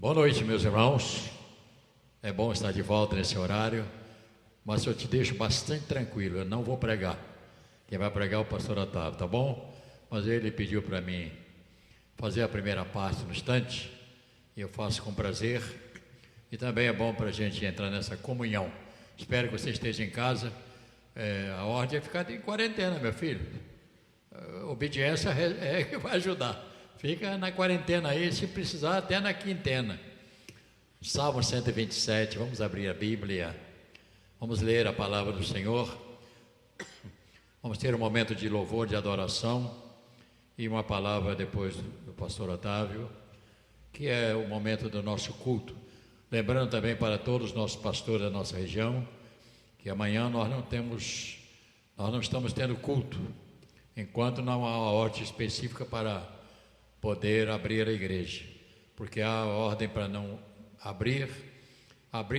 Boa noite, meus irmãos. É bom estar de volta nesse horário, mas eu te deixo bastante tranquilo, eu não vou pregar. Quem vai pregar é o pastor Otávio, tá bom? Mas ele pediu para mim fazer a primeira parte no instante, e eu faço com prazer. E também é bom para a gente entrar nessa comunhão. Espero que você esteja em casa. A ordem é ficar em quarentena, meu filho. Obediência é que vai ajudar. Fica na quarentena aí, se precisar, até na quintena. Salmo 127, vamos abrir a Bíblia, vamos ler a palavra do Senhor, vamos ter um momento de louvor, de adoração, e uma palavra depois do pastor Otávio, que é o momento do nosso culto. Lembrando também para todos os nossos pastores da nossa região, que amanhã nós não estamos tendo culto, enquanto não há uma ordem específica para poder abrir a igreja, porque há ordem para não abrir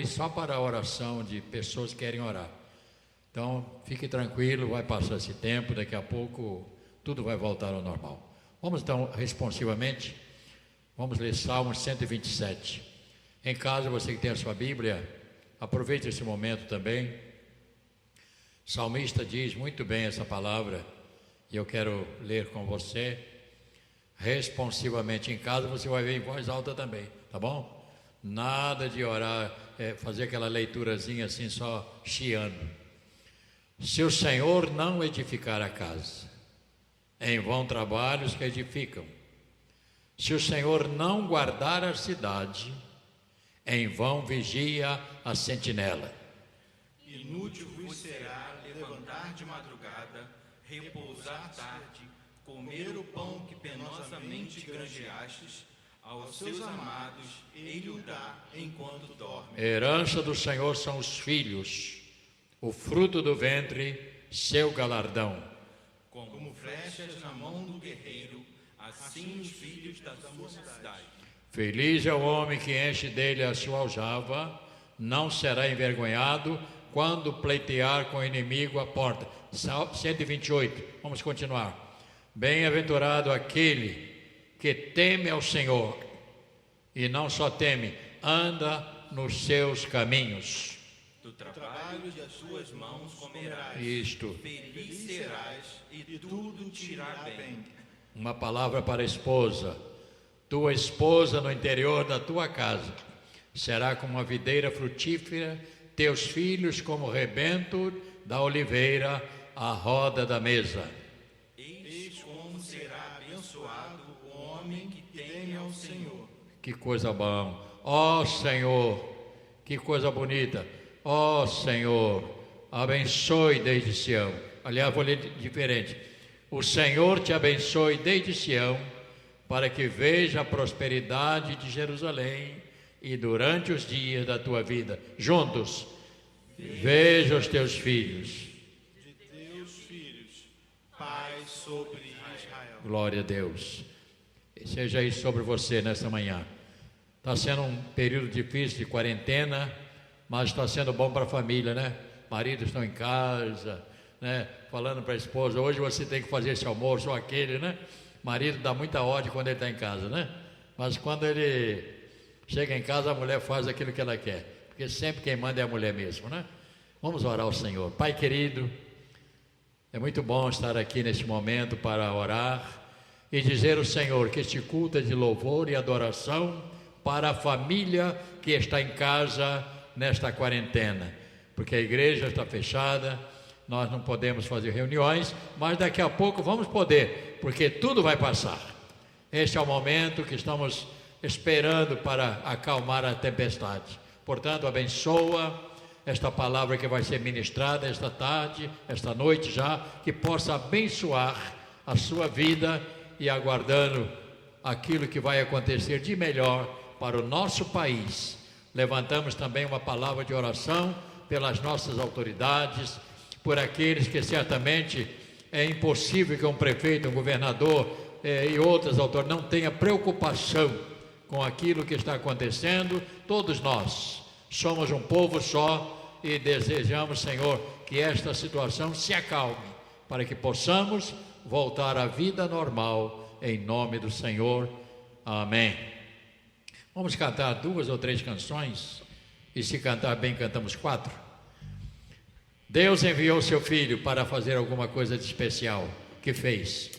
só para a oração de pessoas que querem orar. Então, fique tranquilo, vai passar esse tempo, daqui a pouco tudo vai voltar ao normal. Vamos então, responsivamente, vamos ler Salmo 127. Em casa, você que tem a sua Bíblia, aproveite esse momento também. O salmista diz muito bem essa palavra, e eu quero ler com você. Responsivamente em casa, você vai ver em voz alta também, tá bom? Nada de orar, fazer aquela leiturazinha assim só chiando. Se o Senhor não edificar a casa, em vão trabalhos que edificam. Se o Senhor não guardar a cidade, em vão vigia a sentinela. Inútil vos será levantar de madrugada, repousar tarde, comer o pão que penosamente granjeastes, aos seus amados ele o dá enquanto dorme. Herança do Senhor são os filhos, o fruto do ventre, seu galardão. Como flechas na mão do guerreiro, assim os filhos da sua cidade. Feliz é o homem que enche dele a sua aljava, não será envergonhado quando pleitear com o inimigo a porta. 128, vamos continuar. Bem-aventurado aquele que teme ao Senhor, e não só teme, anda nos seus caminhos. Do trabalho das suas mãos comerás. Isto. Feliz serás e tudo te irá bem. Uma palavra para a esposa. Tua esposa no interior da tua casa será como uma videira frutífera, teus filhos como o rebento da oliveira à roda da mesa. Eis como será abençoado o homem que teme ao Senhor. Que coisa boa! Ó Senhor, que coisa bonita! Ó Senhor, abençoe desde Sião. Aliás, vou ler diferente. O Senhor te abençoe desde Sião, para que veja a prosperidade de Jerusalém e durante os dias da tua vida. Juntos, veja os teus filhos. De teus filhos, paz sobre Israel. Glória a Deus. E seja isso sobre você nessa manhã. Está sendo um período difícil de quarentena, mas está sendo bom para a família, né? Maridos estão em casa, né? Falando para a esposa, hoje você tem que fazer esse almoço ou aquele, né? Marido dá muita ordem quando ele está em casa, né? Mas quando ele chega em casa, a mulher faz aquilo que ela quer, porque sempre quem manda é a mulher mesmo, né? Vamos orar ao Senhor. Pai querido, é muito bom estar aqui neste momento para orar e dizer ao Senhor que este culto é de louvor e adoração para a família que está em casa nesta quarentena, porque a igreja está fechada, nós não podemos fazer reuniões, mas daqui a pouco vamos poder, porque tudo vai passar. Este é o momento que estamos esperando para acalmar a tempestade. Portanto, abençoa esta palavra que vai ser ministrada esta tarde, esta noite já, que possa abençoar a sua vida e aguardando aquilo que vai acontecer de melhor para o nosso país. Levantamos também uma palavra de oração pelas nossas autoridades, por aqueles que certamente é impossível que um prefeito, um governador e outras autoridades não tenham preocupação com aquilo que está acontecendo. Todos nós somos um povo só e desejamos, Senhor, que esta situação se acalme, para que possamos voltar à vida normal, em nome do Senhor. Amém. Vamos cantar 2 ou 3 canções, e se cantar bem, cantamos 4. Deus enviou seu Filho para fazer alguma coisa de especial. Que fez?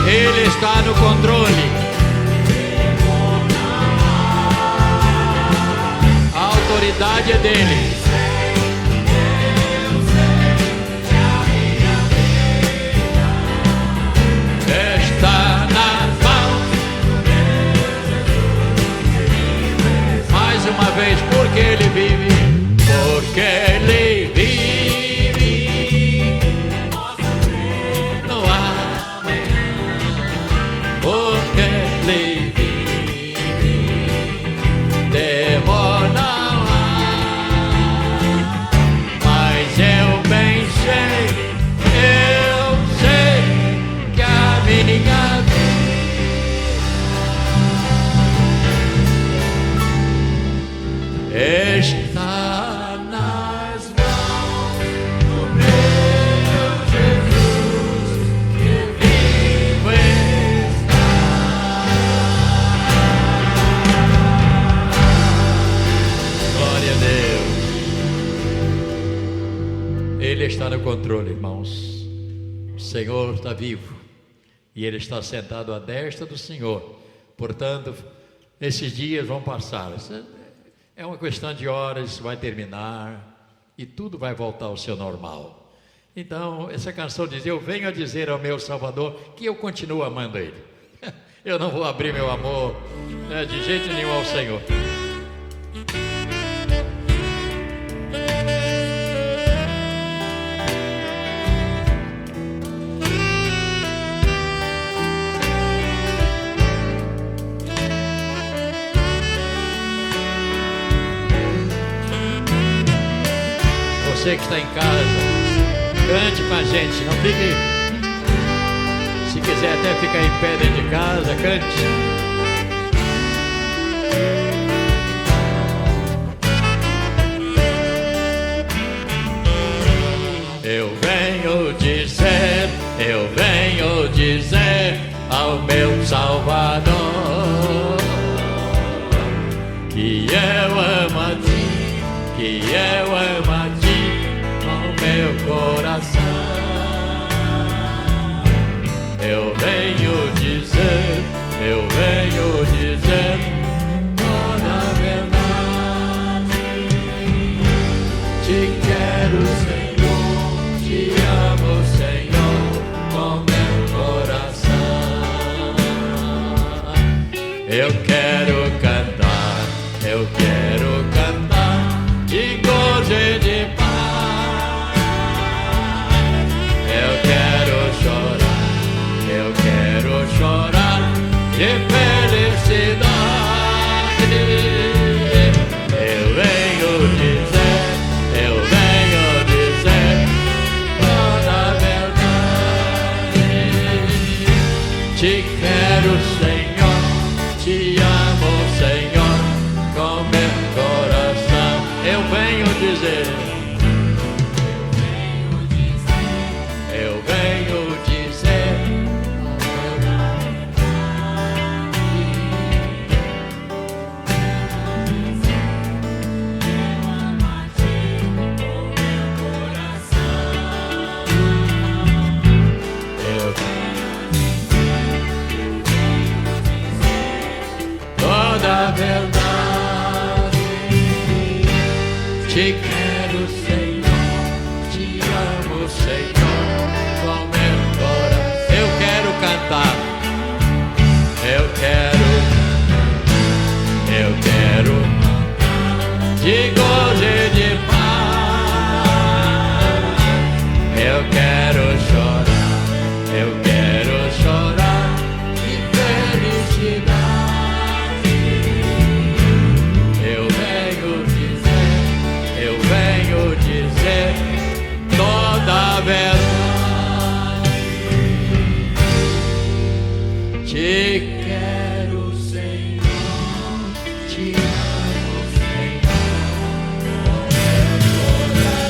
Ele está no controle. A autoridade é dele. Está nas mãos. Mais uma vez, porque ele vive. Porque ele vive. Está nas mãos do meu Jesus, que vivo está. Glória a Deus. Ele está no controle, irmãos. O Senhor está vivo e Ele está sentado à destra do Senhor. Portanto, esses dias vão passar. É uma questão de horas, vai terminar e tudo vai voltar ao seu normal. Então, essa canção diz: eu venho a dizer ao meu Salvador que eu continuo amando Ele. Eu não vou abrir meu amor de jeito nenhum ao Senhor. você que está em casa, cante com a gente, não fique, se quiser até ficar em pé dentro de casa, cante. Eu venho dizer ao meu Salvador que eu amo a ti, que eu amo a ti com meu coração. Eu venho dizer toda a verdade. Te quero, Senhor, te amo, Senhor, com meu coração. Eu quero cantar de gozo e de paz. Eu quero chorar de felicidade. Eu venho dizer toda a verdade. Te quero, Senhor, te amo, Senhor, com meu coração. Eu venho dizer toda a verdade. Te quero, Senhor, te amo, Senhor, com meu coração. Eu quero cantar, eu quero de gozo e de paz. Eu quero chorar de felicidade. Eu venho dizer toda a verdade. Te quero, Senhor, te amo, Senhor, com meu coração.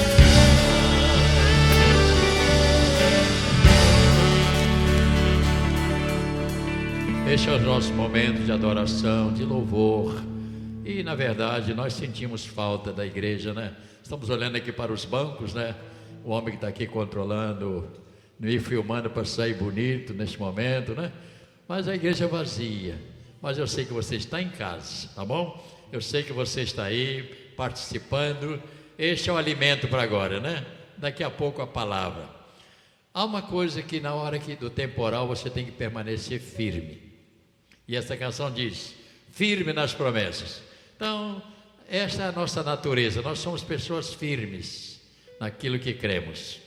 Este é o nosso momento de adoração, de louvor. E na verdade nós sentimos falta da igreja, né? Estamos olhando aqui para os bancos, né? O homem que está aqui controlando, me filmando para sair bonito neste momento, né? Mas a igreja é vazia. Mas eu sei que você está em casa, tá bom? Eu sei que você está aí participando. Este é o alimento para agora, né? Daqui a pouco a palavra. Há uma coisa que na hora do temporal você tem que permanecer firme. E essa canção diz: firme nas promessas. Então, esta é a nossa natureza, nós somos pessoas firmes naquilo que cremos.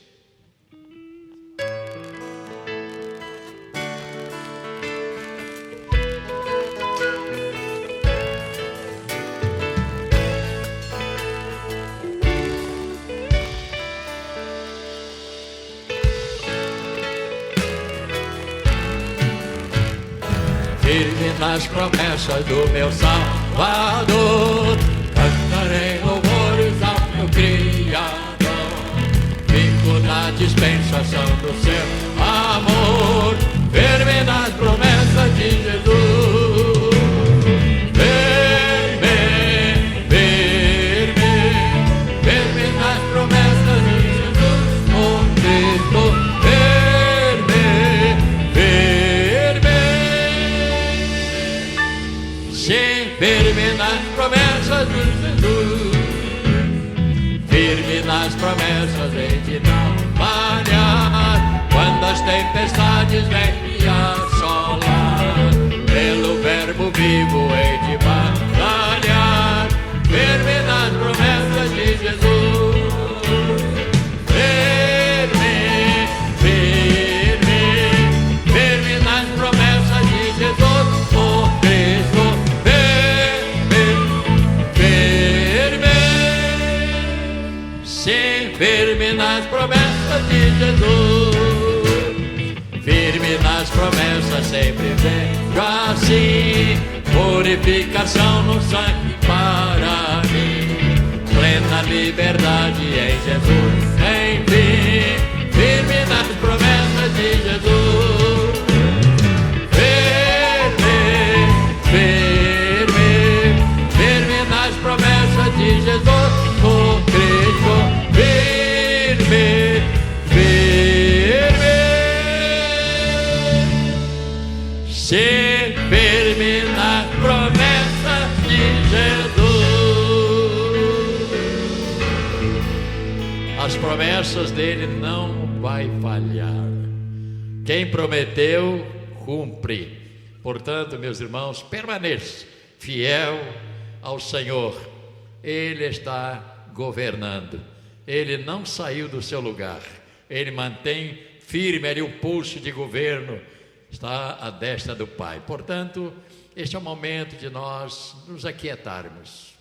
Firme nas promessas do meu Salvador, cantarei louvores ao meu Criador. Fico na dispensação do seu amor, firme nas promessas de Jesus. Firme nas promessas de Jesus, oh Cristo. Firme nas promessas de Jesus, firme nas promessas de não falhar. Quando as tempestades vêm me assolar, pelo verbo vivo hei de batalhar. Firme nas promessas de Jesus. Firme nas promessas de Jesus, oh Cristo. Firme nas promessas de Jesus, firme nas promessas sempre vejo assim, purificação no sangue para mim, plena liberdade em Jesus, enfim, firme nas promessas de Jesus, firme nas promessas de Jesus, por Cristo, firme. Ser firme nas promessas de Jesus. As promessas dele não vai falhar. Quem prometeu, cumpre. Portanto, meus irmãos, permaneça fiel ao Senhor. Ele está governando. Ele não saiu do seu lugar. Ele mantém firme ali o pulso de governo. Está à destra do Pai. Portanto, este é o momento de nós nos aquietarmos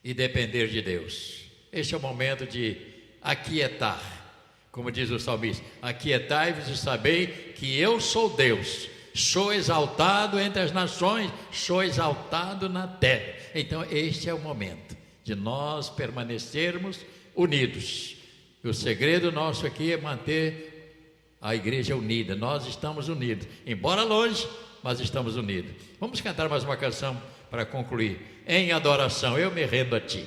e depender de Deus. Este é o momento de aquietar. Como diz o salmista, aquietai-vos e sabei que eu sou Deus. Sou exaltado entre as nações, sou exaltado na terra. Então este é o momento de nós permanecermos unidos. E o segredo nosso aqui é manter a igreja unida. Nós estamos unidos, embora longe, mas estamos unidos. Vamos cantar mais uma canção para concluir. Em adoração, eu me rendo a ti.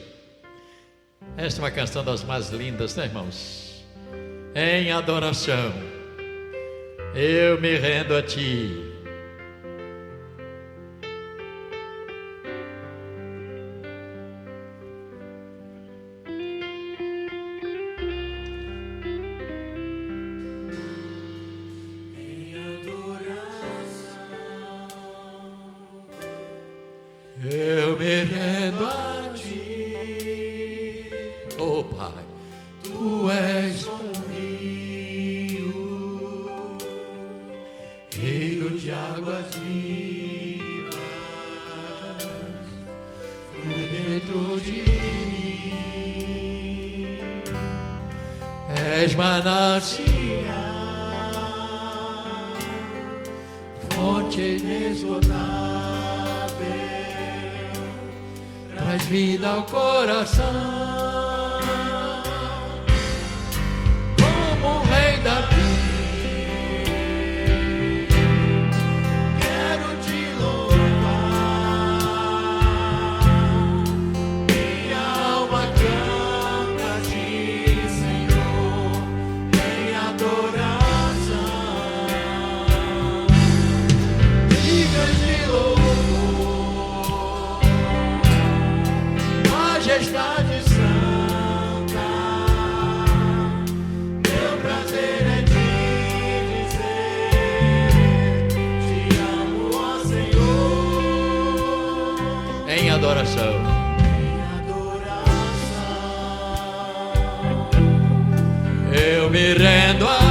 Esta é uma canção das mais lindas, né, irmãos? Em adoração, eu me rendo a ti. Eu me rendo a ti, oh Pai, tu és um rio de águas vivas, dentro de mim, és manancial, fonte inesgotável. Traz vida ao coração, como o Rei Davi. Quero te louvar, minha alma canta a ti, Senhor, em adoração. Digas de louvor, majestade santa, meu prazer é te dizer, te amo, ó Senhor. Em adoração, eu me rendo a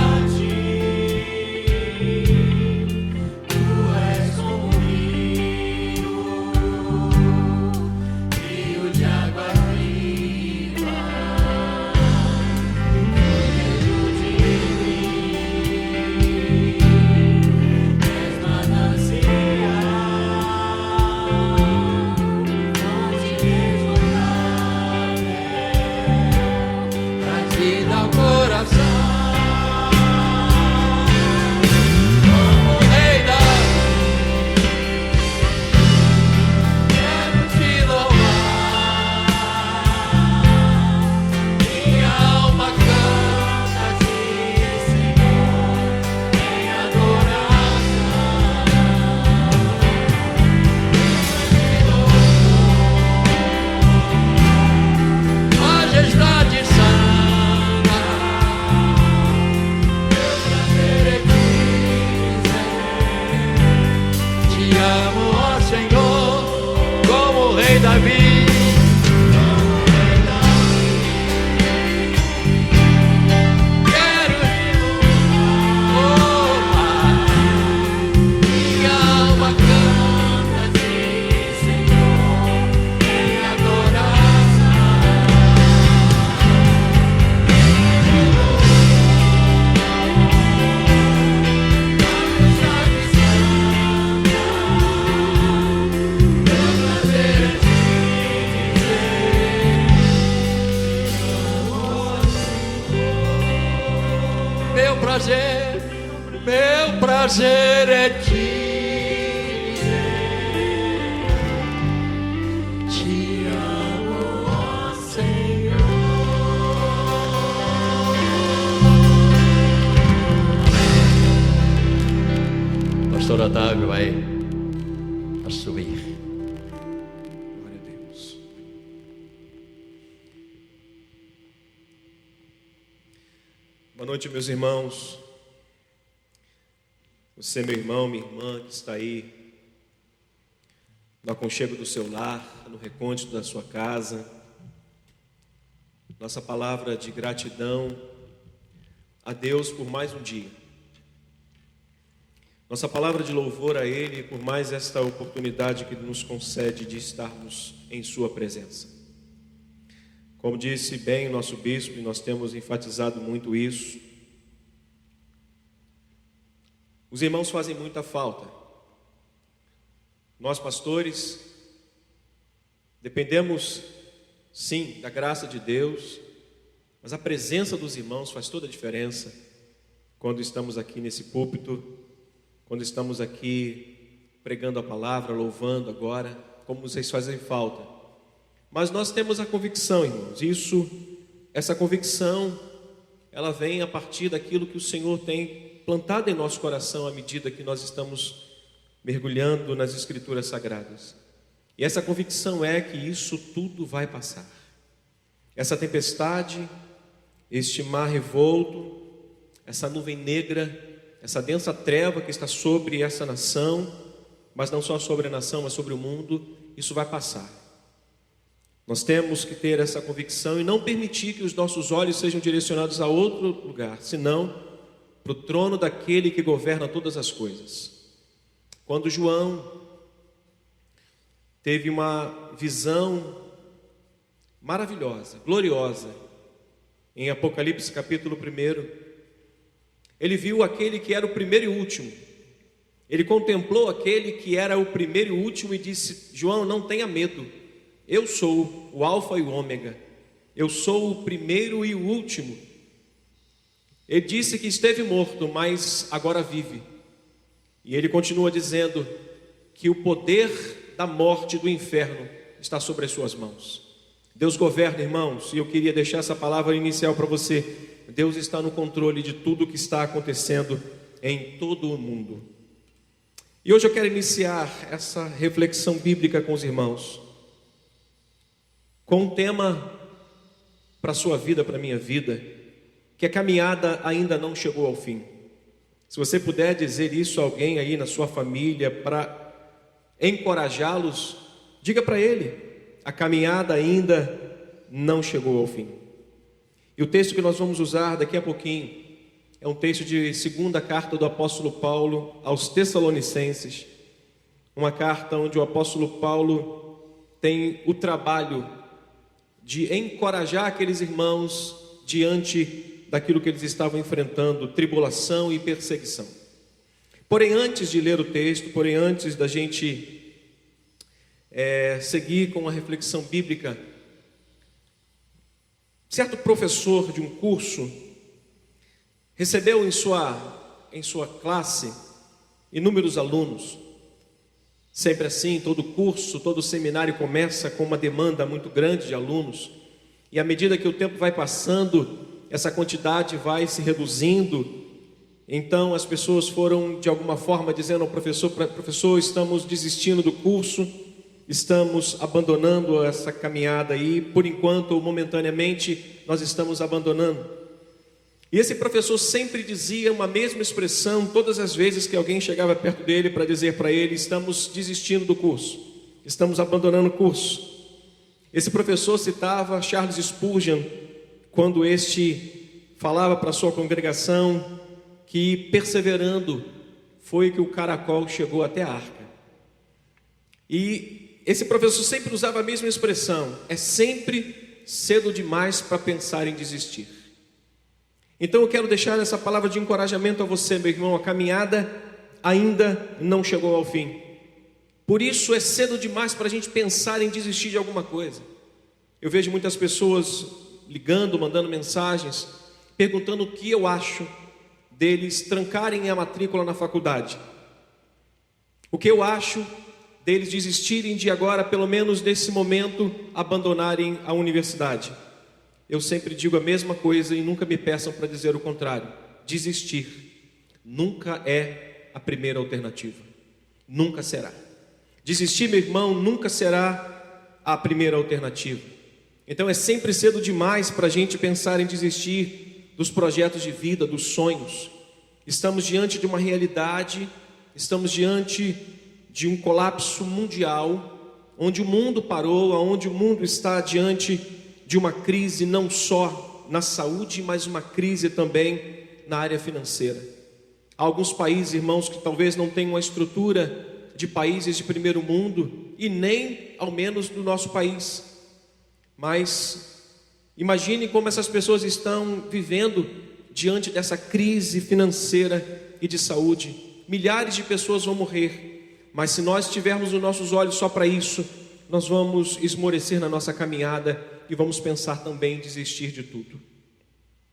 prazer é te amo, ó Senhor. Pastor Otávio vai assumir. Glória a Deus. Boa noite, meus irmãos. Você, meu irmão, minha irmã, que está aí no aconchego do seu lar, no recôndito da sua casa. Nossa palavra de gratidão a Deus por mais um dia. Nossa palavra de louvor a Ele por mais esta oportunidade que Ele nos concede de estarmos em Sua presença. Como disse bem o nosso bispo, e nós temos enfatizado muito isso, os irmãos fazem muita falta. Nós, pastores, dependemos, sim, da graça de Deus, mas a presença dos irmãos faz toda a diferença quando estamos aqui nesse púlpito, quando estamos aqui pregando a palavra, louvando agora, como vocês fazem falta. Mas nós temos a convicção, irmãos, essa convicção, ela vem a partir daquilo que o Senhor tem plantado em nosso coração à medida que nós estamos mergulhando nas Escrituras Sagradas. E essa convicção é que isso tudo vai passar. Essa tempestade, este mar revolto, essa nuvem negra, essa densa treva que está sobre essa nação, mas não só sobre a nação, mas sobre o mundo, isso vai passar. Nós temos que ter essa convicção e não permitir que os nossos olhos sejam direcionados a outro lugar, senão para o trono daquele que governa todas as coisas. Quando João teve uma visão maravilhosa, gloriosa, em Apocalipse capítulo 1, ele viu aquele que era o primeiro e último. Ele contemplou aquele que era o primeiro e último e disse: João, não tenha medo, eu sou o Alfa e o Ômega, eu sou o primeiro e o último. Ele disse que esteve morto, mas agora vive. E ele continua dizendo que o poder da morte e do inferno está sobre as suas mãos. Deus governa, irmãos, e eu queria deixar essa palavra inicial para você. Deus está no controle de tudo o que está acontecendo em todo o mundo. E hoje eu quero iniciar essa reflexão bíblica com os irmãos, com um tema para a sua vida, para a minha vida, que a caminhada ainda não chegou ao fim. Se você puder dizer isso a alguém aí na sua família, para encorajá-los, diga para ele: a caminhada ainda não chegou ao fim. E o texto que nós vamos usar daqui a pouquinho é um texto de segunda carta do apóstolo Paulo aos Tessalonicenses, uma carta onde o apóstolo Paulo tem o trabalho de encorajar aqueles irmãos diante daquilo que eles estavam enfrentando, tribulação e perseguição. Porém, antes de ler o texto, antes da gente seguir com a reflexão bíblica, certo professor de um curso recebeu em sua classe inúmeros alunos. Sempre assim, todo curso, todo seminário começa com uma demanda muito grande de alunos, e à medida que o tempo vai passando, essa quantidade vai se reduzindo. Então as pessoas foram de alguma forma dizendo ao professor: professor, estamos desistindo do curso, estamos abandonando essa caminhada aí, por enquanto, ou momentaneamente, nós estamos abandonando. E esse professor sempre dizia uma mesma expressão todas as vezes que alguém chegava perto dele para dizer para ele: estamos desistindo do curso, estamos abandonando o curso. Esse professor citava Charles Spurgeon, quando este falava para a sua congregação que perseverando foi que o caracol chegou até a arca. E esse professor sempre usava a mesma expressão: é sempre cedo demais para pensar em desistir. Então eu quero deixar essa palavra de encorajamento a você, meu irmão. A caminhada ainda não chegou ao fim. Por isso é cedo demais para a gente pensar em desistir de alguma coisa. Eu vejo muitas pessoas ligando, mandando mensagens, perguntando o que eu acho deles trancarem a matrícula na faculdade? O que eu acho deles desistirem de agora, pelo menos nesse momento, abandonarem a universidade? Eu sempre digo a mesma coisa e nunca me peçam para dizer o contrário. Desistir nunca é a primeira alternativa. Nunca será. Desistir, meu irmão, nunca será a primeira alternativa. Então é sempre cedo demais para a gente pensar em desistir dos projetos de vida, dos sonhos. Estamos diante de uma realidade, estamos diante de um colapso mundial, onde o mundo parou, onde o mundo está diante de uma crise não só na saúde, mas uma crise também na área financeira. Há alguns países, irmãos, que talvez não tenham a estrutura de países de primeiro mundo, e nem ao menos do nosso país. Mas imagine como essas pessoas estão vivendo diante dessa crise financeira e de saúde. Milhares de pessoas vão morrer, mas se nós tivermos os nossos olhos só para isso, nós vamos esmorecer na nossa caminhada e vamos pensar também em desistir de tudo.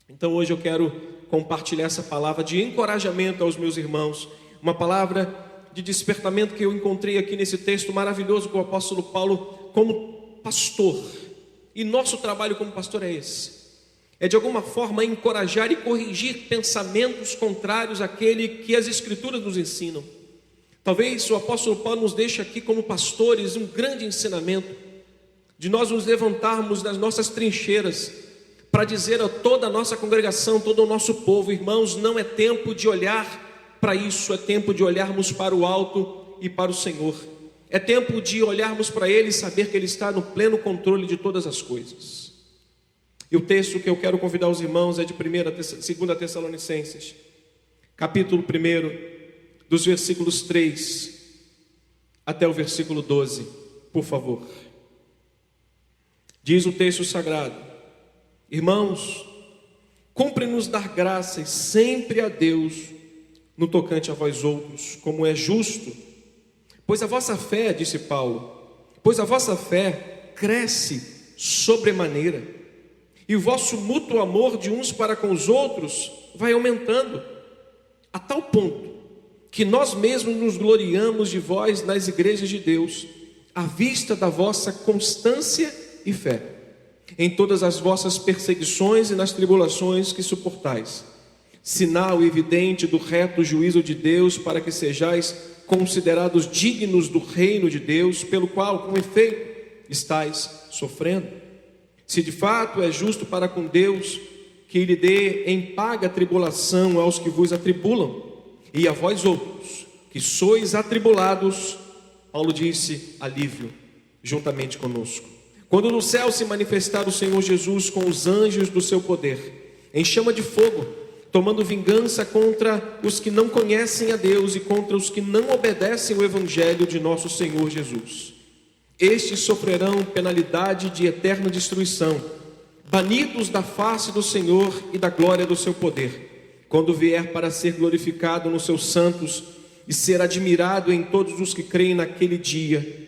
Então hoje eu quero compartilhar essa palavra de encorajamento aos meus irmãos, uma palavra de despertamento que eu encontrei aqui nesse texto maravilhoso com o apóstolo Paulo como pastor. E nosso trabalho como pastor é esse: é de alguma forma encorajar e corrigir pensamentos contrários àquele que as escrituras nos ensinam. Talvez o apóstolo Paulo nos deixe aqui como pastores um grande ensinamento, de nós nos levantarmos das nossas trincheiras para dizer a toda a nossa congregação, todo o nosso povo: irmãos, não é tempo de olhar para isso, é tempo de olharmos para o alto e para o Senhor. É tempo de olharmos para Ele e saber que Ele está no pleno controle de todas as coisas. E o texto que eu quero convidar os irmãos é de 2 Tessalonicenses, capítulo 1, dos versículos 3 até o versículo 12, por favor. Diz o texto sagrado: irmãos, cumpre-nos dar graças sempre a Deus no tocante a vós outros, como é justo, pois a vossa fé, disse Paulo, pois a vossa fé cresce sobremaneira, e o vosso mútuo amor de uns para com os outros vai aumentando, a tal ponto que nós mesmos nos gloriamos de vós nas igrejas de Deus, à vista da vossa constância e fé, em todas as vossas perseguições e nas tribulações que suportais, sinal evidente do reto juízo de Deus, para que sejais considerados dignos do reino de Deus, pelo qual, com efeito, estáis sofrendo. Se de fato é justo para com Deus que Ele dê em paga tribulação aos que vos atribulam, e a vós outros, que sois atribulados, Paulo disse, alívio, juntamente conosco. Quando no céu se manifestar o Senhor Jesus com os anjos do seu poder, em chama de fogo, tomando vingança contra os que não conhecem a Deus e contra os que não obedecem o evangelho de nosso Senhor Jesus. Estes sofrerão penalidade de eterna destruição, banidos da face do Senhor e da glória do seu poder, quando vier para ser glorificado nos seus santos e ser admirado em todos os que creem naquele dia.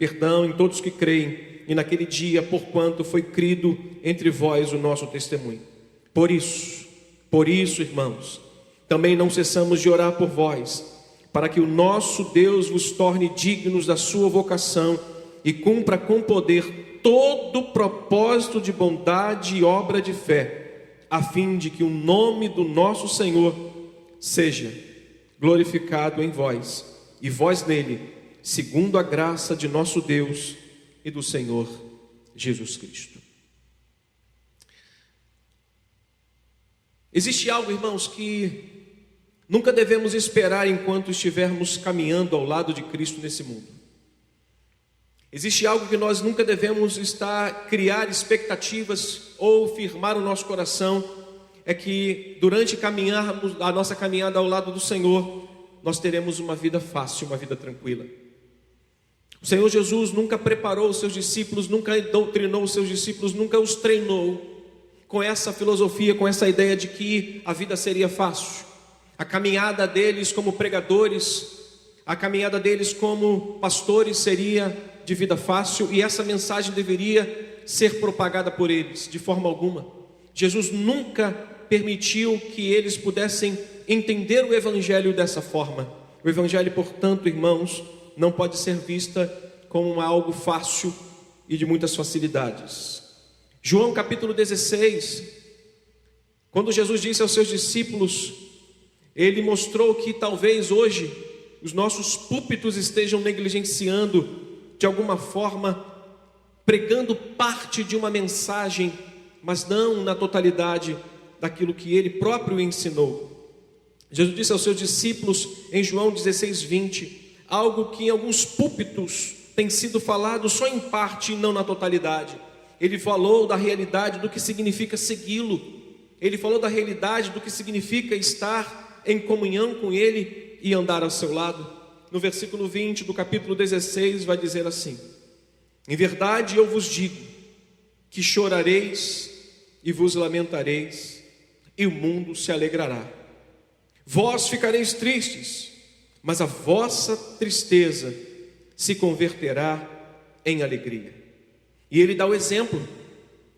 Em todos os que creem e naquele dia, porquanto foi crido entre vós o nosso testemunho. Por isso, irmãos, também não cessamos de orar por vós, para que o nosso Deus vos torne dignos da sua vocação e cumpra com poder todo propósito de bondade e obra de fé, a fim de que o nome do nosso Senhor seja glorificado em vós, e vós nele, segundo a graça de nosso Deus e do Senhor Jesus Cristo. Existe algo, irmãos, que nunca devemos esperar enquanto estivermos caminhando ao lado de Cristo nesse mundo. Existe algo que nós nunca devemos criar expectativas ou firmar o nosso coração, é que durante a nossa caminhada ao lado do Senhor, nós teremos uma vida fácil, uma vida tranquila. O Senhor Jesus nunca preparou os seus discípulos, nunca doutrinou os seus discípulos, nunca os treinou com essa filosofia, com essa ideia de que a vida seria fácil. A caminhada deles como pregadores, a caminhada deles como pastores seria de vida fácil, e essa mensagem deveria ser propagada por eles, de forma alguma. Jesus nunca permitiu que eles pudessem entender o Evangelho dessa forma. O Evangelho, portanto, irmãos, não pode ser vista como algo fácil e de muitas facilidades. João capítulo 16, quando Jesus disse aos seus discípulos, ele mostrou que talvez hoje os nossos púlpitos estejam negligenciando, de alguma forma, pregando parte de uma mensagem, mas não na totalidade daquilo que ele próprio ensinou. Jesus disse aos seus discípulos em João 16:20, algo que em alguns púlpitos tem sido falado só em parte e não na totalidade. Ele falou da realidade do que significa segui-lo. Ele falou da realidade do que significa estar em comunhão com ele e andar ao seu lado. No versículo 20 do capítulo 16 vai dizer assim: em verdade eu vos digo que chorareis e vos lamentareis, e o mundo se alegrará. Vós ficareis tristes, mas a vossa tristeza se converterá em alegria. E ele dá o exemplo.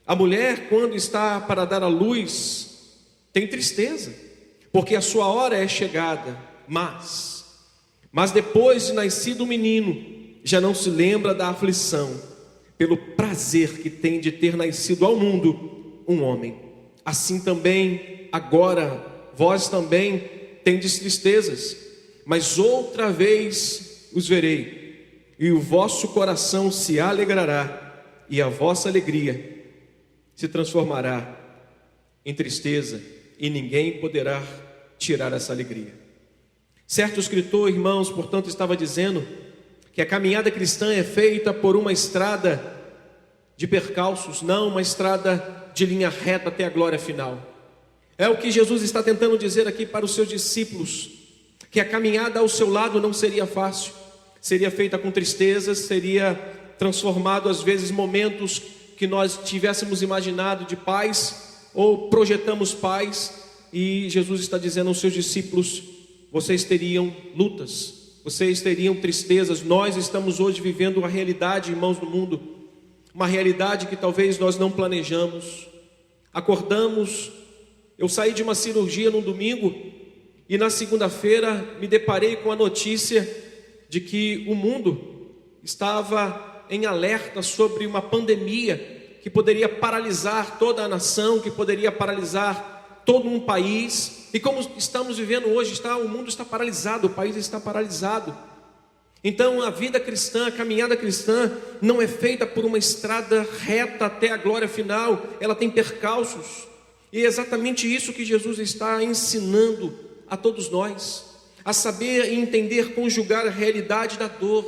A mulher, quando está para dar à luz, tem tristeza, porque a sua hora é chegada, mas depois de nascido o menino, já não se lembra da aflição, pelo prazer que tem de ter nascido ao mundo um homem. Assim também, agora, vós também tendes tristezas, mas outra vez os verei, e o vosso coração se alegrará, e a vossa alegria se transformará em tristeza, e ninguém poderá tirar essa alegria. Certo escritor, irmãos, portanto, estava dizendo que a caminhada cristã é feita por uma estrada de percalços, não uma estrada de linha reta até a glória final. É o que Jesus está tentando dizer aqui para os seus discípulos, que a caminhada ao seu lado não seria fácil, seria feita com tristezas, seria transformado às vezes momentos que nós tivéssemos imaginado de paz, ou projetamos paz, e Jesus está dizendo aos seus discípulos: vocês teriam lutas, vocês teriam tristezas. Nós estamos hoje vivendo uma realidade, irmãos, do mundo, uma realidade que talvez nós não planejamos. Acordamos, eu saí de uma cirurgia no domingo, e na segunda-feira me deparei com a notícia de que o mundo estava em alerta sobre uma pandemia que poderia paralisar toda a nação, que poderia paralisar todo um país. E como estamos vivendo hoje, o mundo está paralisado, o país está paralisado. Então a vida cristã, a caminhada cristã não é feita por uma estrada reta até a glória final, ela tem percalços. E é exatamente isso que Jesus está ensinando a todos nós, a saber e entender, conjugar a realidade da dor,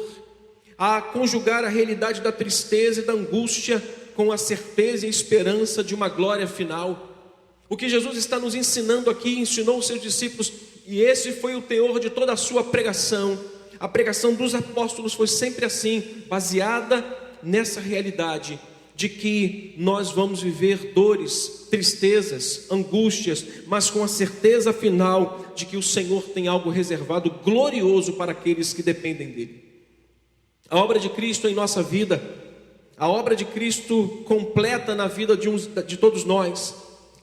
a conjugar a realidade da tristeza e da angústia com a certeza e esperança de uma glória final. O que Jesus está nos ensinando aqui, ensinou os seus discípulos, e esse foi o teor de toda a sua pregação. A pregação dos apóstolos foi sempre assim, baseada nessa realidade de que nós vamos viver dores, tristezas, angústias, mas com a certeza final de que o Senhor tem algo reservado glorioso para aqueles que dependem dele. A obra de Cristo em nossa vida, a obra de Cristo completa na vida de todos nós,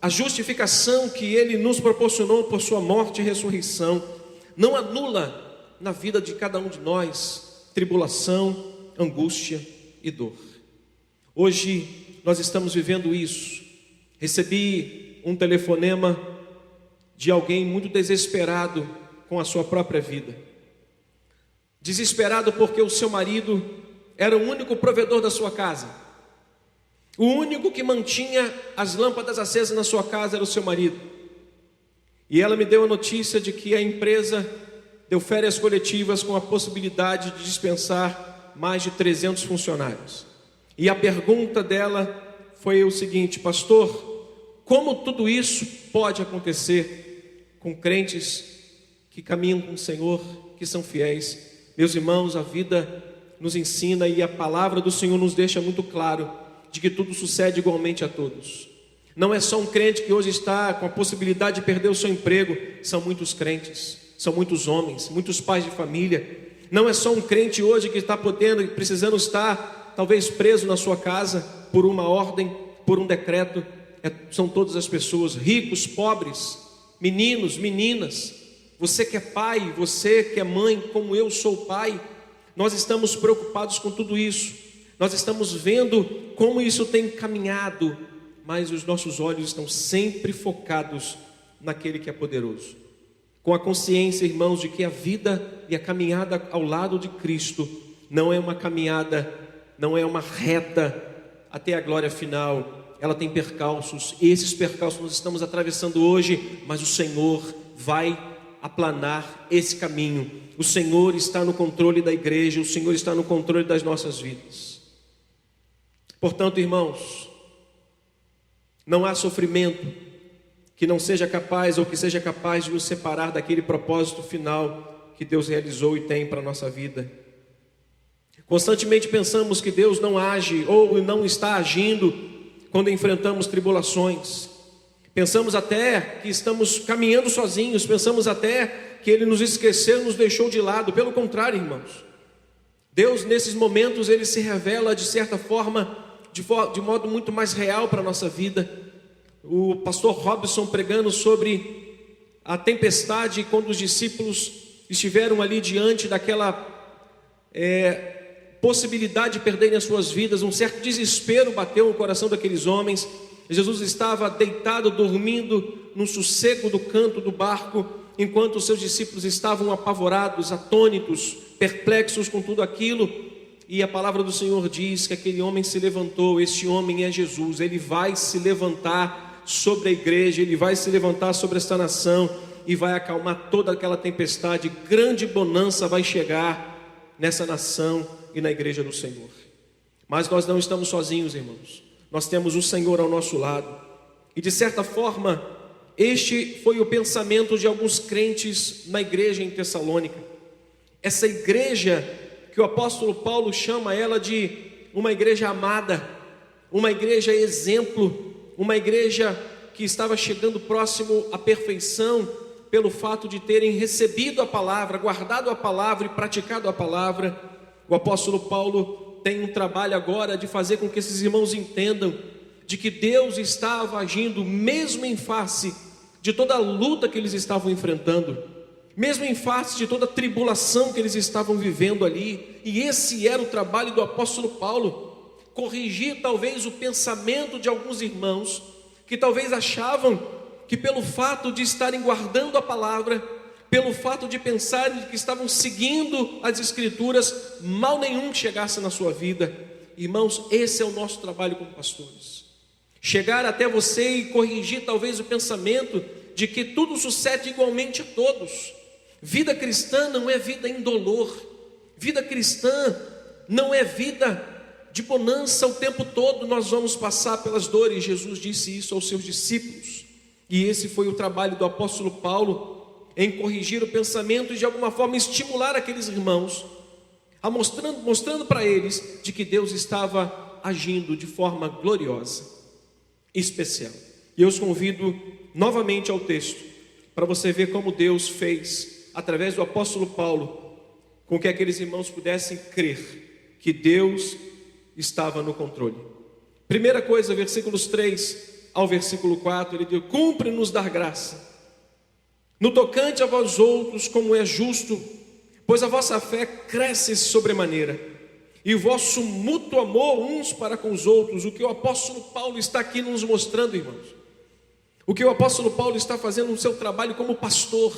a justificação que Ele nos proporcionou por sua morte e ressurreição, não anula na vida de cada um de nós tribulação, angústia e dor. Hoje nós estamos vivendo isso. Recebi um telefonema de alguém muito desesperado com a sua própria vida. Desesperado porque o seu marido era o único provedor da sua casa. O único que mantinha as lâmpadas acesas na sua casa era o seu marido. E ela me deu a notícia de que a empresa deu férias coletivas com a possibilidade de dispensar mais de 300 funcionários. E a pergunta dela foi o seguinte: pastor, como tudo isso pode acontecer com crentes que caminham com o Senhor, que são fiéis? Meus irmãos, a vida nos ensina e a palavra do Senhor nos deixa muito claro de que tudo sucede igualmente a todos. Não é só um crente que hoje está com a possibilidade de perder o seu emprego, são muitos crentes, são muitos homens, muitos pais de família. Não é só um crente hoje que está podendo e precisando estar talvez preso na sua casa por uma ordem, por um decreto. são todas as pessoas, ricos, pobres, meninos, meninas. Você que é pai, você que é mãe, como eu sou pai, nós estamos preocupados com tudo isso. Nós estamos vendo como isso tem caminhado, mas os nossos olhos estão sempre focados naquele que é poderoso. Com a consciência, irmãos, de que a vida e a caminhada ao lado de Cristo não é uma caminhada, não é uma reta até a glória final. Ela tem percalços, e esses percalços nós estamos atravessando hoje, mas o Senhor vai aplanar esse caminho. O Senhor está no controle da igreja, o Senhor está no controle das nossas vidas. Portanto, irmãos, não há sofrimento que não seja capaz ou que seja capaz de nos separar daquele propósito final que Deus realizou e tem para a nossa vida. Constantemente pensamos que Deus não age ou não está agindo quando enfrentamos tribulações. Pensamos até que estamos caminhando sozinhos, pensamos até que Ele nos esqueceu, nos deixou de lado. Pelo contrário, irmãos, Deus nesses momentos Ele se revela de certa forma, de modo muito mais real para a nossa vida. O pastor Robson pregando sobre a tempestade, quando os discípulos estiveram ali diante daquela possibilidade de perderem as suas vidas, um certo desespero bateu no coração daqueles homens. Jesus estava deitado, dormindo no sossego do canto do barco, enquanto os seus discípulos estavam apavorados, atônitos, perplexos com tudo aquilo. E a palavra do Senhor diz que aquele homem se levantou. Este homem é Jesus. Ele vai se levantar sobre a igreja, ele vai se levantar sobre esta nação e vai acalmar toda aquela tempestade. Grande bonança vai chegar nessa nação e na igreja do Senhor. Mas nós não estamos sozinhos, irmãos. Nós temos o Senhor ao nosso lado. E de certa forma, este foi o pensamento de alguns crentes na igreja em Tessalônica. Essa igreja que o apóstolo Paulo chama ela de uma igreja amada, uma igreja exemplo, uma igreja que estava chegando próximo à perfeição pelo fato de terem recebido a palavra, guardado a palavra e praticado a palavra. O apóstolo Paulo tem um trabalho agora de fazer com que esses irmãos entendam de que Deus estava agindo mesmo em face de toda a luta que eles estavam enfrentando, mesmo em face de toda a tribulação que eles estavam vivendo ali. E esse era o trabalho do apóstolo Paulo, corrigir talvez o pensamento de alguns irmãos que talvez achavam que pelo fato de estarem guardando a palavra, pelo fato de pensarem que estavam seguindo as escrituras, mal nenhum chegasse na sua vida. Irmãos, esse é o nosso trabalho como pastores, chegar até você e corrigir talvez o pensamento de que tudo sucede igualmente a todos. Vida cristã não é vida indolor, vida cristã não é vida de bonança o tempo todo. Nós vamos passar pelas dores. Jesus disse isso aos seus discípulos, e esse foi o trabalho do apóstolo Paulo, em corrigir o pensamento e de alguma forma estimular aqueles irmãos, mostrando para eles de que Deus estava agindo de forma gloriosa, especial. E eu os convido novamente ao texto, para você ver como Deus fez, através do apóstolo Paulo, com que aqueles irmãos pudessem crer que Deus estava no controle. Primeira coisa, versículos 3 ao versículo 4, ele diz: cumpre-nos dar graça no tocante a vós outros, como é justo, pois a vossa fé cresce sobremaneira, e o vosso mútuo amor uns para com os outros. O que o apóstolo Paulo está aqui nos mostrando, irmãos, o que o apóstolo Paulo está fazendo no seu trabalho como pastor,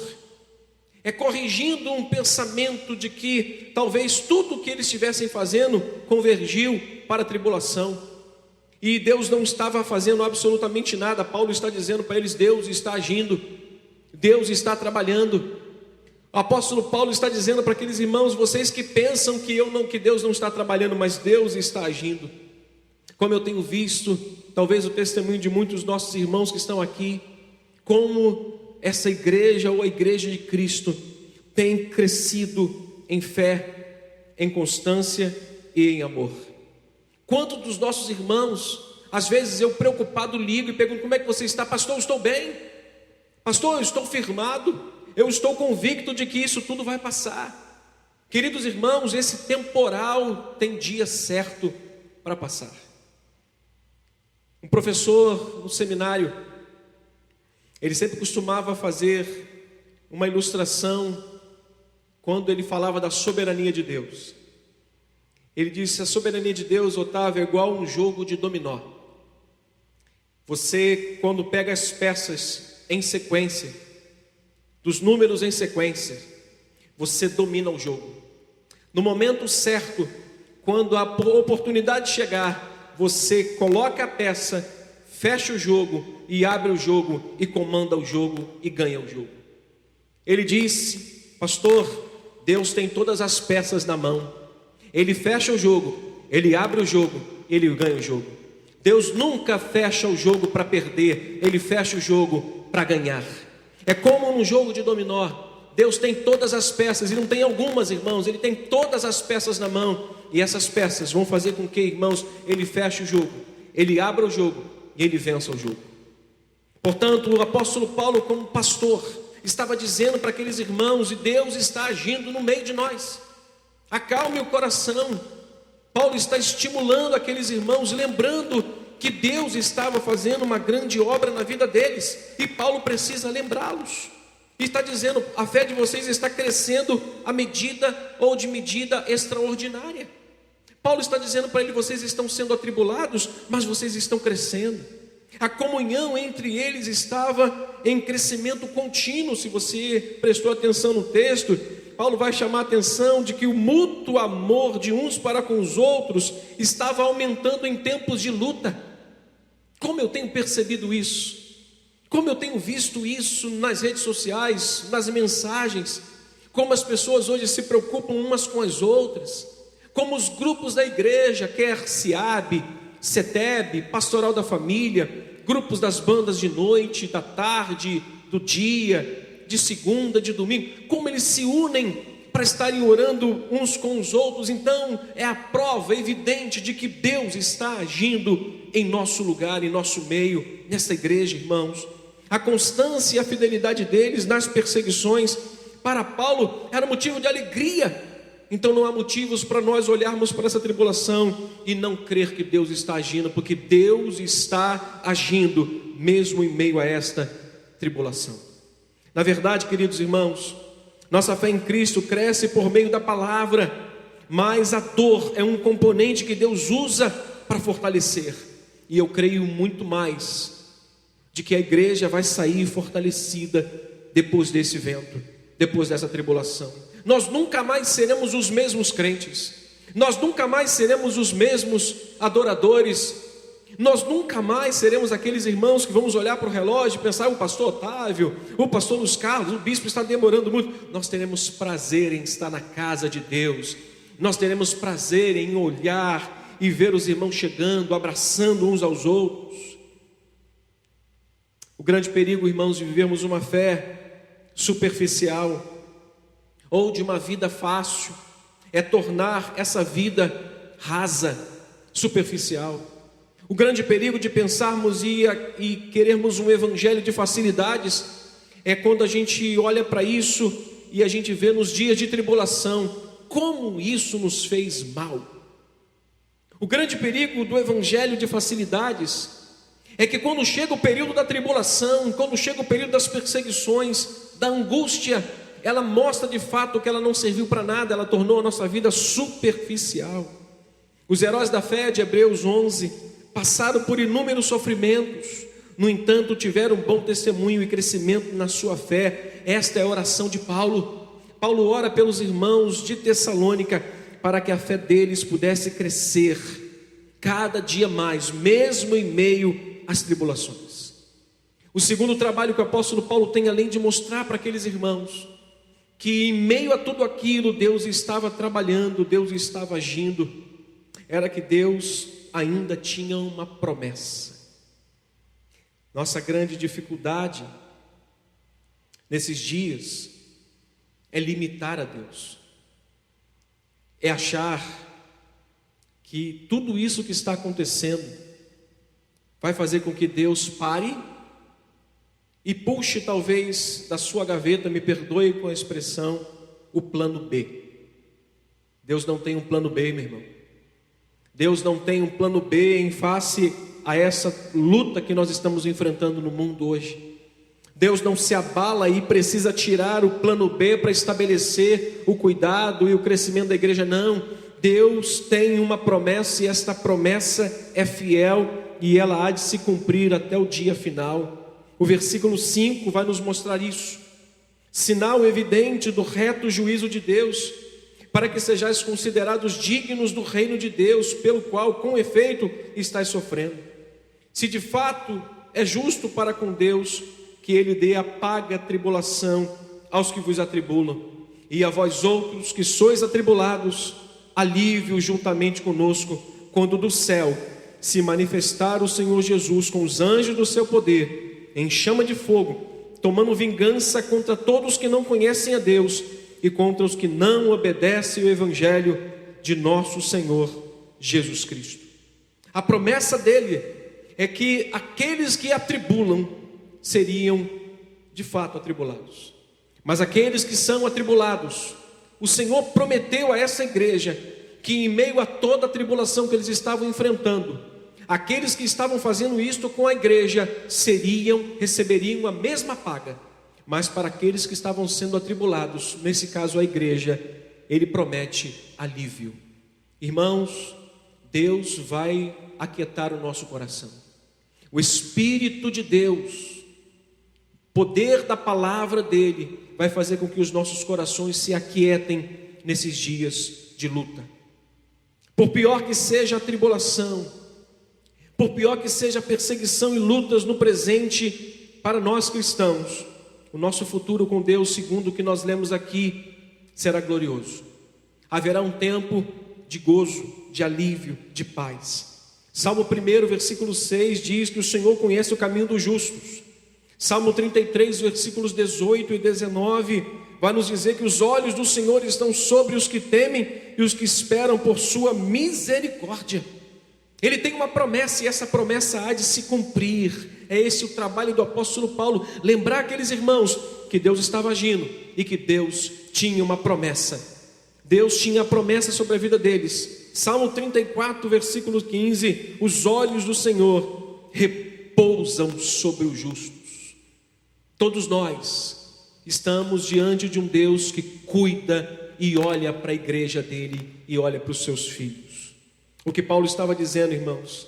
é corrigindo um pensamento de que talvez tudo o que eles estivessem fazendo convergiu para a tribulação, e Deus não estava fazendo absolutamente nada. Paulo está dizendo para eles: Deus está agindo, Deus está trabalhando. O apóstolo Paulo está dizendo para aqueles irmãos: vocês que pensam que Deus não está trabalhando, mas Deus está agindo. Como eu tenho visto, talvez o testemunho de muitos nossos irmãos que estão aqui, como essa igreja ou a igreja de Cristo tem crescido em fé, em constância e em amor. Quantos dos nossos irmãos, às vezes eu preocupado ligo e pergunto: como é que você está? Pastor, eu estou bem. Pastor, eu estou firmado, eu estou convicto de que isso tudo vai passar. Queridos irmãos, esse temporal tem dia certo para passar. Um professor no seminário, ele sempre costumava fazer uma ilustração quando ele falava da soberania de Deus. Ele disse: a soberania de Deus, Otávio, é igual um jogo de dominó. Você, quando pega as peças em sequência, dos números em sequência, você domina o jogo. No momento certo, quando a oportunidade chegar, você coloca a peça, fecha o jogo e abre o jogo e comanda o jogo e ganha o jogo. Ele disse: pastor, Deus tem todas as peças na mão. Ele fecha o jogo, ele abre o jogo, ele ganha o jogo. Deus nunca fecha o jogo para perder, ele fecha o jogo para ganhar. É como num jogo de dominó. Deus tem todas as peças, e não tem algumas, irmãos, ele tem todas as peças na mão, e essas peças vão fazer com que, irmãos, ele feche o jogo, ele abra o jogo e ele vença o jogo. Portanto, o apóstolo Paulo, como pastor, estava dizendo para aqueles irmãos, e Deus está agindo no meio de nós. Acalme o coração. Paulo está estimulando aqueles irmãos, lembrando que Deus estava fazendo uma grande obra na vida deles, e Paulo precisa lembrá-los. E está dizendo: a fé de vocês está crescendo à medida ou de medida extraordinária. Paulo está dizendo para ele: vocês estão sendo atribulados, mas vocês estão crescendo. A comunhão entre eles estava em crescimento contínuo. Se você prestou atenção no texto, Paulo vai chamar a atenção de que o mútuo amor de uns para com os outros estava aumentando em tempos de luta. Como eu tenho percebido isso? Como eu tenho visto isso nas redes sociais, nas mensagens, como as pessoas hoje se preocupam umas com as outras, como os grupos da igreja, quer SIAB, CETEB, Pastoral da Família, grupos das bandas de noite, da tarde, do dia, de segunda, de domingo, como eles se unem para estarem orando uns com os outros. Então é a prova evidente de que Deus está agindo em nosso lugar, em nosso meio, nessa igreja, irmãos. A constância e a fidelidade deles nas perseguições, para Paulo, era motivo de alegria. Então não há motivos para nós olharmos para essa tribulação e não crer que Deus está agindo, porque Deus está agindo mesmo em meio a esta tribulação. Na verdade, queridos irmãos, nossa fé em Cristo cresce por meio da palavra, mas a dor é um componente que Deus usa para fortalecer. E eu creio muito mais de que a igreja vai sair fortalecida depois desse vento, depois dessa tribulação. Nós nunca mais seremos os mesmos crentes, nós nunca mais seremos os mesmos adoradores, nós nunca mais seremos aqueles irmãos que vamos olhar para o relógio e pensar: o pastor Otávio, o pastor Luiz Carlos, o bispo está demorando muito. Nós teremos prazer em estar na casa de Deus, nós teremos prazer em olhar e ver os irmãos chegando, abraçando uns aos outros. O grande perigo, irmãos, de vivermos uma fé superficial ou de uma vida fácil é tornar essa vida rasa, superficial. O grande perigo de pensarmos e querermos um evangelho de facilidades é quando a gente olha para isso e a gente vê nos dias de tribulação como isso nos fez mal. O grande perigo do evangelho de facilidades é que quando chega o período da tribulação, quando chega o período das perseguições, da angústia, ela mostra de fato que ela não serviu para nada, ela tornou a nossa vida superficial. Os heróis da fé de Hebreus 11 passaram por inúmeros sofrimentos, no entanto tiveram bom testemunho e crescimento na sua fé. Esta é a oração de Paulo. Paulo ora pelos irmãos de Tessalônica para que a fé deles pudesse crescer cada dia mais, mesmo em meio às tribulações. O segundo trabalho que o apóstolo Paulo tem, além de mostrar para aqueles irmãos que em meio a tudo aquilo Deus estava trabalhando, Deus estava agindo, era que Deus ainda tinha uma promessa. Nossa grande dificuldade nesses dias é limitar a Deus, é achar que tudo isso que está acontecendo vai fazer com que Deus pare e puxe talvez da sua gaveta, me perdoe com a expressão, o plano B. Deus não tem um plano B, meu irmão. Deus não tem um plano B em face a essa luta que nós estamos enfrentando no mundo hoje. Deus não se abala e precisa tirar o plano B para estabelecer o cuidado e o crescimento da igreja, não. Deus tem uma promessa e esta promessa é fiel e ela há de se cumprir até o dia final. O versículo 5 vai nos mostrar isso. Sinal evidente do reto juízo de Deus, para que sejais considerados dignos do reino de Deus, pelo qual, com efeito, estáis sofrendo. Se de fato é justo para com Deus, que Ele dê a paga tribulação aos que vos atribulam, e a vós outros que sois atribulados, alívio juntamente conosco, quando do céu se manifestar o Senhor Jesus com os anjos do seu poder, em chama de fogo, tomando vingança contra todos que não conhecem a Deus e contra os que não obedecem o evangelho de nosso Senhor Jesus Cristo. A promessa dele é que aqueles que atribulam seriam de fato atribulados, mas aqueles que são atribulados, o Senhor prometeu a essa igreja que em meio a toda a tribulação que eles estavam enfrentando, aqueles que estavam fazendo isto com a igreja receberiam a mesma paga. Mas para aqueles que estavam sendo atribulados, nesse caso a igreja, Ele promete alívio. Irmãos, Deus vai aquietar o nosso coração. O Espírito de Deus, poder da palavra dEle, vai fazer com que os nossos corações se aquietem nesses dias de luta. Por pior que seja a tribulação, por pior que seja a perseguição e lutas no presente, para nós cristãos, o nosso futuro com Deus, segundo o que nós lemos aqui, será glorioso. Haverá um tempo de gozo, de alívio, de paz. Salmo 1, versículo 6 diz que o Senhor conhece o caminho dos justos. Salmo 33, versículos 18 e 19 vai nos dizer que os olhos do Senhor estão sobre os que temem e os que esperam por sua misericórdia. Ele tem uma promessa e essa promessa há de se cumprir. É esse o trabalho do apóstolo Paulo, lembrar aqueles irmãos que Deus estava agindo e que Deus tinha uma promessa. Deus tinha a promessa sobre a vida deles. Salmo 34, versículo 15: os olhos do Senhor repousam sobre os justos. Todos nós estamos diante de um Deus que cuida e olha para a igreja dele e olha para os seus filhos. O que Paulo estava dizendo, irmãos,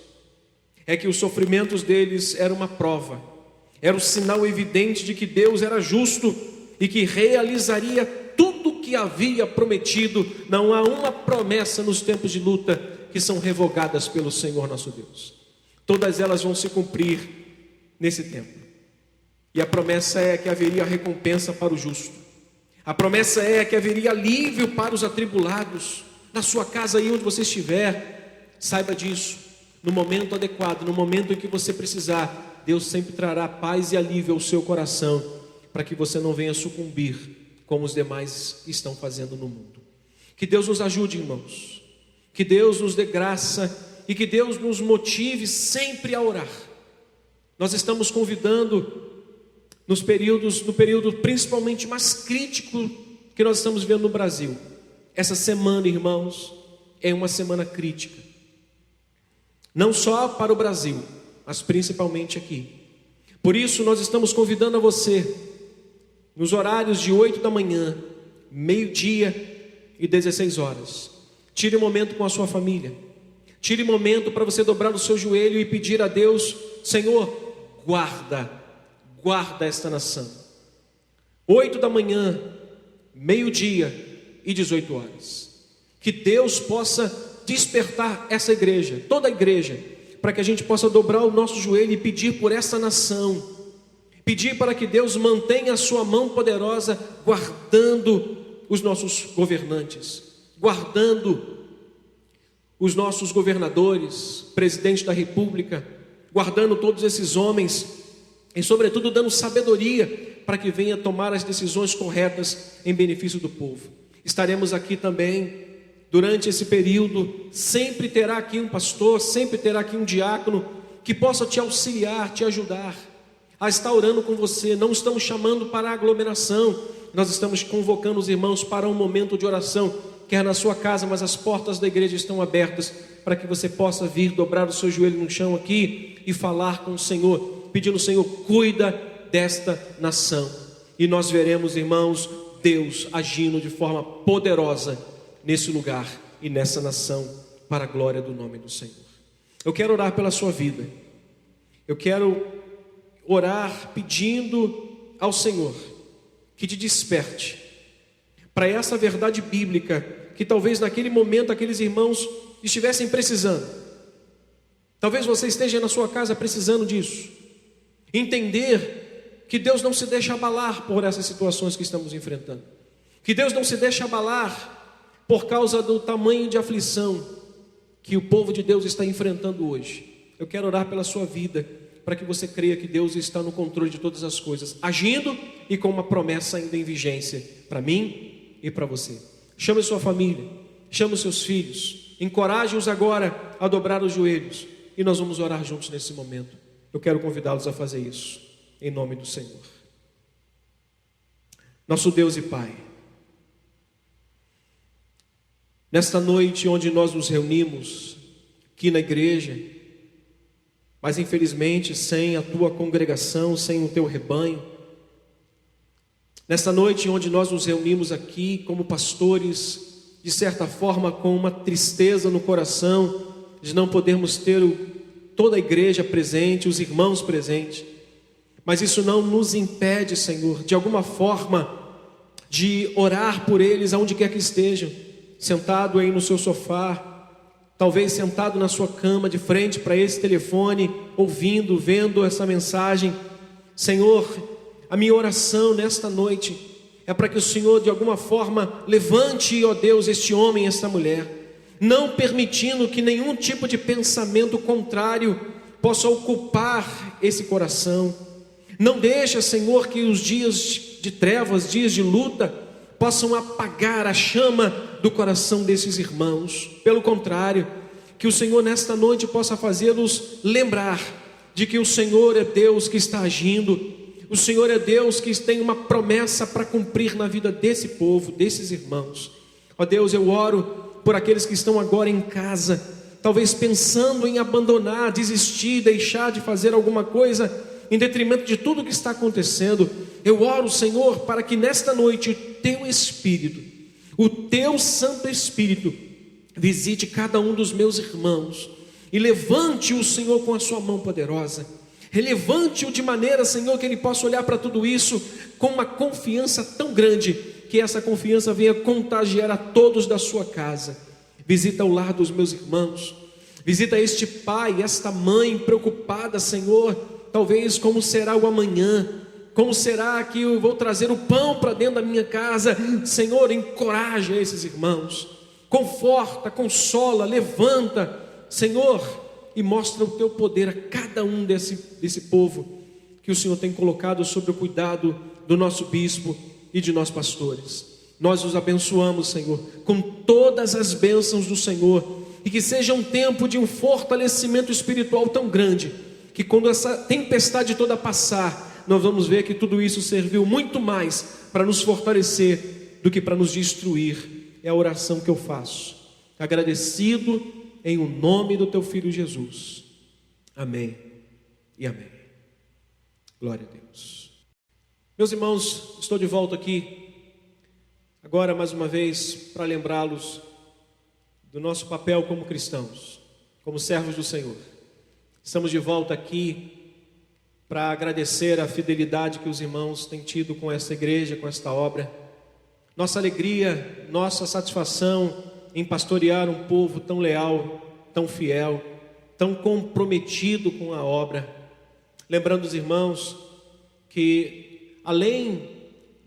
é que os sofrimentos deles eram uma prova, era um sinal evidente de que Deus era justo e que realizaria tudo o que havia prometido. Não há uma promessa nos tempos de luta que são revogadas pelo Senhor nosso Deus. Todas elas vão se cumprir nesse tempo. E a promessa é que haveria recompensa para o justo. A promessa é que haveria alívio para os atribulados. Na sua casa aí onde você estiver, saiba disso. No momento adequado, no momento em que você precisar, Deus sempre trará paz e alívio ao seu coração, para que você não venha sucumbir como os demais estão fazendo no mundo. Que Deus nos ajude, irmãos. Que Deus nos dê graça e que Deus nos motive sempre a orar. Nós estamos convidando no período principalmente mais crítico que nós estamos vendo no Brasil. Essa semana, irmãos, é uma semana crítica. Não só para o Brasil, mas principalmente aqui. Por isso nós estamos convidando a você, nos horários de 8 da manhã, meio-dia e 16 horas. Tire um momento com a sua família. Tire um momento para você dobrar o seu joelho e pedir a Deus: Senhor, guarda esta nação. 8 da manhã, meio-dia e 18 horas. Que Deus possa despertar essa igreja, toda a igreja, para que a gente possa dobrar o nosso joelho e pedir por essa nação. Pedir para que Deus mantenha a sua mão poderosa, guardando os nossos governantes, guardando os nossos governadores, presidente da república, guardando todos esses homens e sobretudo dando sabedoria para que venha tomar as decisões corretas em benefício do povo. Estaremos aqui também durante esse período, sempre terá aqui um pastor, sempre terá aqui um diácono que possa te auxiliar, te ajudar a estar orando com você. Não estamos chamando para aglomeração, nós estamos convocando os irmãos para um momento de oração quer na sua casa, mas as portas da igreja estão abertas para que você possa vir, dobrar o seu joelho no chão aqui e falar com o Senhor, pedindo: Senhor, cuida desta nação. E nós veremos, irmãos, Deus agindo de forma poderosa nesse lugar e nessa nação, para a glória do nome do Senhor. Eu quero orar pela sua vida. Eu quero orar pedindo ao Senhor que te desperte para essa verdade bíblica que talvez naquele momento aqueles irmãos estivessem precisando. Talvez você esteja na sua casa precisando disso. Entender que Deus não se deixa abalar por essas situações que estamos enfrentando. Que Deus não se deixa abalar por causa do tamanho de aflição que o povo de Deus está enfrentando hoje. Eu quero orar pela sua vida, para que você creia que Deus está no controle de todas as coisas, agindo e com uma promessa ainda em vigência para mim e para você. Chame sua família, chame os seus filhos, encoraje-os agora a dobrar os joelhos, e nós vamos orar juntos nesse momento. Eu quero convidá-los a fazer isso, em nome do Senhor. Nosso Deus e Pai, nesta noite onde nós nos reunimos aqui na igreja, mas infelizmente sem a tua congregação, sem o teu rebanho, nesta noite onde nós nos reunimos aqui como pastores, de certa forma com uma tristeza no coração de não podermos ter toda a igreja presente, os irmãos presentes, mas isso não nos impede, Senhor, de alguma forma de orar por eles aonde quer que estejam, sentado aí no seu sofá, talvez sentado na sua cama, de frente para esse telefone, ouvindo, vendo essa mensagem. Senhor, a minha oração nesta noite é para que o Senhor de alguma forma levante, ó Deus, este homem, esta mulher, não permitindo que nenhum tipo de pensamento contrário possa ocupar esse coração. Não deixa, Senhor, que os dias de trevas, dias de luta, possam apagar a chama do coração desses irmãos. Pelo contrário, que o Senhor nesta noite possa fazê-los lembrar de que o Senhor é Deus que está agindo, o Senhor é Deus que tem uma promessa para cumprir na vida desse povo, desses irmãos. Ó Deus, eu oro por aqueles que estão agora em casa, talvez pensando em abandonar, desistir, deixar de fazer alguma coisa em detrimento de tudo que está acontecendo. Eu oro, Senhor, para que nesta noite o teu Espírito, o teu Santo Espírito, visite cada um dos meus irmãos e levante-o, Senhor, com a sua mão poderosa. Relevante-o de maneira, Senhor, que ele possa olhar para tudo isso com uma confiança tão grande, que essa confiança venha contagiar a todos da sua casa. Visita o lar dos meus irmãos, visita este pai, esta mãe preocupada, Senhor, talvez como será o amanhã, como será que eu vou trazer o pão para dentro da minha casa. Senhor, encoraja esses irmãos, conforta, consola, levanta, Senhor, e mostra o teu poder a cada um desse povo que o Senhor tem colocado sob o cuidado do nosso bispo e de nós pastores. Nós os abençoamos, Senhor, com todas as bênçãos do Senhor, e que seja um tempo de um fortalecimento espiritual tão grande, que quando essa tempestade toda passar, nós vamos ver que tudo isso serviu muito mais para nos fortalecer do que para nos destruir. É a oração que eu faço, agradecido em o nome do teu Filho Jesus. Amém e amém. Glória a Deus. Meus irmãos, estou de volta aqui agora mais uma vez para lembrá-los do nosso papel como cristãos, como servos do Senhor. Estamos de volta aqui para agradecer a fidelidade que os irmãos têm tido com essa igreja, com esta obra. Nossa alegria, nossa satisfação em pastorear um povo tão leal, tão fiel, tão comprometido com a obra. Lembrando os irmãos que, além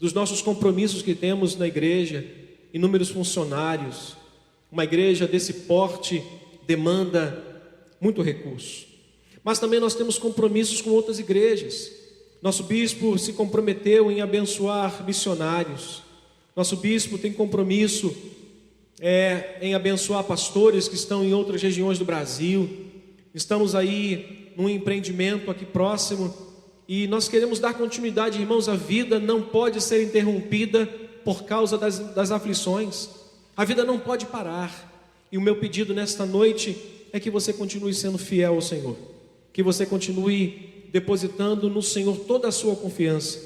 dos nossos compromissos que temos na igreja, inúmeros funcionários, uma igreja desse porte demanda muito recurso. Mas também nós temos compromissos com outras igrejas. Nosso bispo se comprometeu em abençoar missionários. Nosso bispo tem compromisso em abençoar pastores que estão em outras regiões do Brasil. Estamos aí num empreendimento aqui próximo e nós queremos dar continuidade, irmãos. A vida não pode ser interrompida por causa das aflições. A vida não pode parar. E o meu pedido nesta noite é que você continue sendo fiel ao Senhor, que você continue depositando no Senhor toda a sua confiança.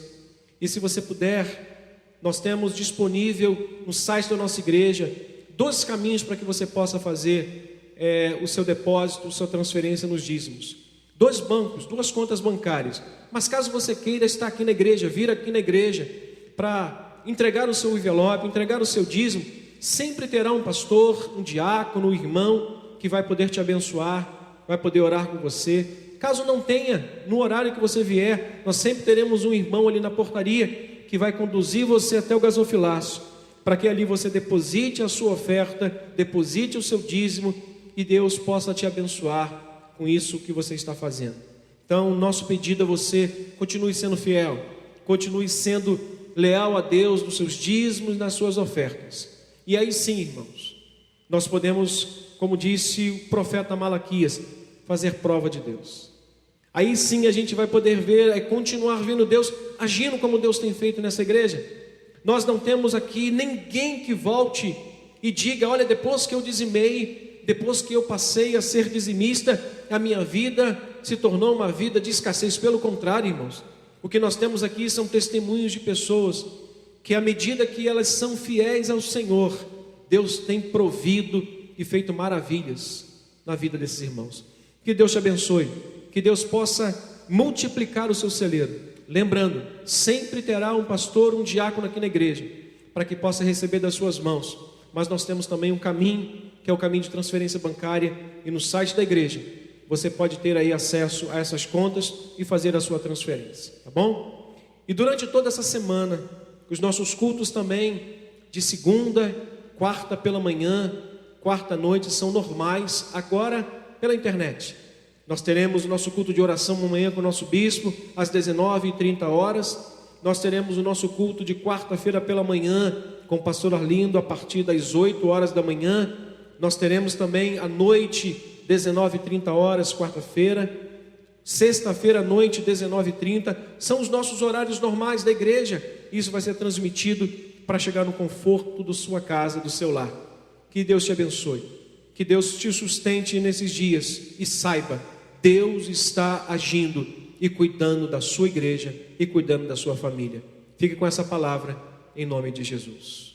E se você puder, nós temos disponível no site da nossa igreja 2 caminhos para que você possa fazer o seu depósito, a sua transferência nos dízimos. 2 bancos, 2 contas bancárias. Mas caso você queira estar aqui na igreja, vir aqui na igreja para entregar o seu envelope, entregar o seu dízimo, sempre terá um pastor, um diácono, um irmão que vai poder te abençoar, vai poder orar com você. Caso não tenha, no horário que você vier, nós sempre teremos um irmão ali na portaria que vai conduzir você até o gasofilácio, para que ali você deposite a sua oferta, deposite o seu dízimo e Deus possa te abençoar com isso que você está fazendo. Então, nosso pedido a você: continue sendo fiel, continue sendo leal a Deus nos seus dízimos e nas suas ofertas. E aí sim, irmãos, nós podemos, como disse o profeta Malaquias, fazer prova de Deus. Aí sim a gente vai poder ver, continuar vendo Deus agindo como Deus tem feito nessa igreja. Nós não temos aqui ninguém que volte e diga: olha, depois que eu dizimei, depois que eu passei a ser dizimista, a minha vida se tornou uma vida de escassez. Pelo contrário, irmãos, o que nós temos aqui são testemunhos de pessoas que, à medida que elas são fiéis ao Senhor, Deus tem provido e feito maravilhas na vida desses irmãos. Que Deus te abençoe, que Deus possa multiplicar o seu celeiro. Lembrando, sempre terá um pastor, um diácono aqui na igreja, para que possa receber das suas mãos. Mas nós temos também um caminho, que é o caminho de transferência bancária, e no site da igreja você pode ter aí acesso a essas contas e fazer a sua transferência, tá bom? E durante toda essa semana, os nossos cultos também, de segunda, quarta pela manhã, quarta à noite, são normais, agora pela internet. Nós teremos o nosso culto de oração amanhã com o nosso bispo, às 19h30. Nós teremos o nosso culto de quarta-feira pela manhã, com o pastor Arlindo, a partir das 8h da manhã. Nós teremos também à noite, 19h30, quarta-feira. Sexta-feira à noite, 19h30. São os nossos horários normais da igreja. Isso vai ser transmitido para chegar no conforto da sua casa, do seu lar. Que Deus te abençoe, que Deus te sustente nesses dias e saiba, Deus está agindo e cuidando da sua igreja e cuidando da sua família. Fique com essa palavra em nome de Jesus.